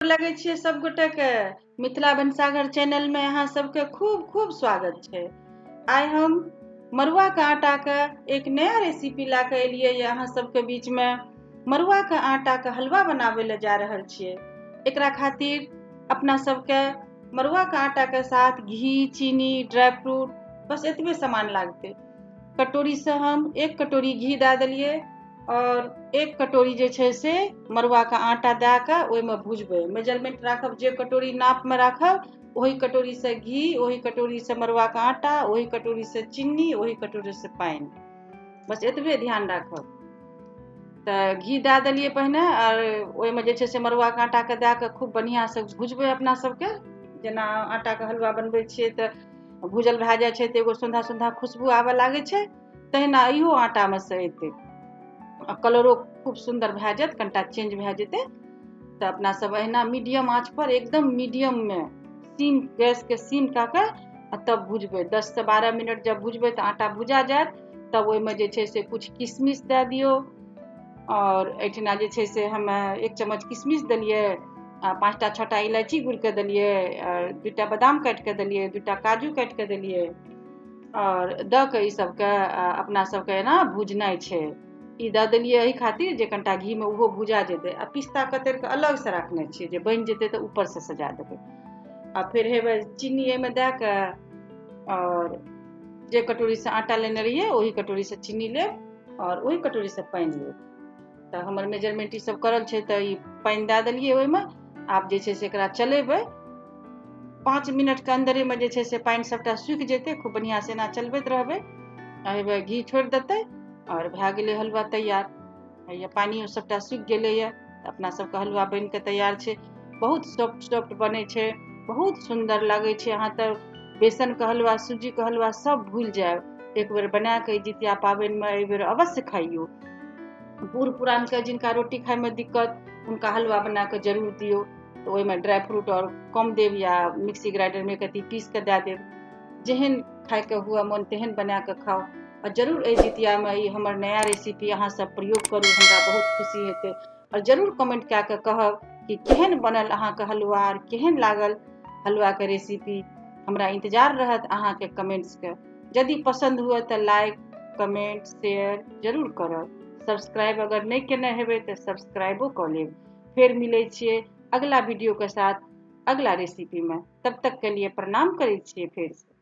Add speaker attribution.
Speaker 1: लगे छियै सब गोटे के मिथिला भनसाघर चैनल में अहाँ सबके खूब खूब स्वागत छै। आइ हम मरुआ के आटा के एक नया रेसिपी ला के एलियै अहाँ सबके बीच में। मरुआ के आटा के हलवा बनावे ले जा रहल छियै। एकरा खातिर अपना सबके मरुआ के आटा के साथ घी, चीनी, ड्राई फ्रूट बस एतबे सामान लागते। कटोरी से हम 1 कटोरी घी दे देलियै और 1 कटोरी जे छै से मरुआ के आटा दे के ओइ में भुजबै। मेजरमेंट राखब, जे कटोरी नाप में राखब ओही कटोरी से घी, ओही कटोरी से मरुआ के आटा, ओही कटोरी से चीनी, ओही कटोरी से पानी, बस एतबे ध्यान राखब। त घी दे देलियै पहिने और ओइ में जे छै से मरुआ के आटा के दे के खूब बढ़िया से भुजबै। अपना सबके जेना आटा के हलवा बनबै छियै त भुजल भए जाइ छै त एगो सुंधा सुंधा खुशबू आवे लागे छै, तहिना इहो आटा में से एतै। कलरो खूब सुंदर भए जायत, कनिटा चेंज भए जेतै। त अपना सब अहिना मीडियम आंच पर एकदम मीडियम में सीम, गैस के सीम क के तब भुजबै। 10 से 12 मिनट जब भुजबै त आटा भुजा जायत, तब ओइ में जे छै से कुछ किशमिश दे दियौ। और एठिना जे छै से हम 1 चम्मच किशमिश देलियै, 5टा 6टा इलायची गुड़ के देलियै, और 2टा बादाम काट के देलियै, 2टा काजू काट के देलियै और द के ई सब के अपना सब के ना भुजनाइ छै। ई दे देलियै एही खातिर जे कनिटा घी में उहो भुजा जेतै। आ पिस्ता कतरि के अलग से राखने छियै, जे बनि जेतै त ऊपर से सजा देबै। आ फिर हेबे चीनी एहि में दे के और जे कटोरी से आटा लेने रहियै ओही कटोरी से चीनी लेब और ओही कटोरी से पानी लेब। त हमर मेजरमेंट ई सब करल छै त ई पानी दे देलियै ओइ में। आब जे छै से एकरा चलेबै। 5 मिनट के अंदरे में जे छै से पानी सबटा सूखि जेतै। खूब बढ़िया से एना चलबैत रहबै। हेबे घी छोड़ि देतै और भए गेलै हलवा तैयार। ये पानी सबटा सूखि गेलै ये, अपना सबके हलवा बन के तैयार छै। बहुत सॉफ्ट सॉफ्ट बनै छै, बहुत सुंदर लागै छै। अहाँ त बेसन के हलवा, सूजी के हलवा सब भूल जायब। एक बेर बना के जितिया पाबनि में एहि बेर अवश्य खाइयो। बूढ़ पुरान के जिनका रोटी खाए में दिक्कत, उनका हलवा बना के जरूर दियो। तो ओइ में ड्राई फ्रूट और कम देब या मिक्सी ग्राइंडर में कति पीस के दे देब। जेहन खाए के हुए मन तेहन बना के खाओ। और जरूर ए जितिया में ई हमर नया रेसिपी अहाँ सब प्रयोग करू, हमरा बहुत खुशी हेतै। और जरूर कमेंट कए के कहब कि केहन बनल अहाँ के हलवा और केहन लागल हलवा के रेसिपी। हमरा इंतजार रहत अहाँ के कमेंट्स के। यदि पसंद हुए त लाइक, कमेंट, शेयर जरूर करब। सब्सक्राइब अगर नहीं केने हेबै त सब्सक्राइबो क लेब। फिर मिलै छियै अगला वीडियो के साथ अगला रेसिपी में। तब तक के लिए प्रणाम करै छियै फिर से।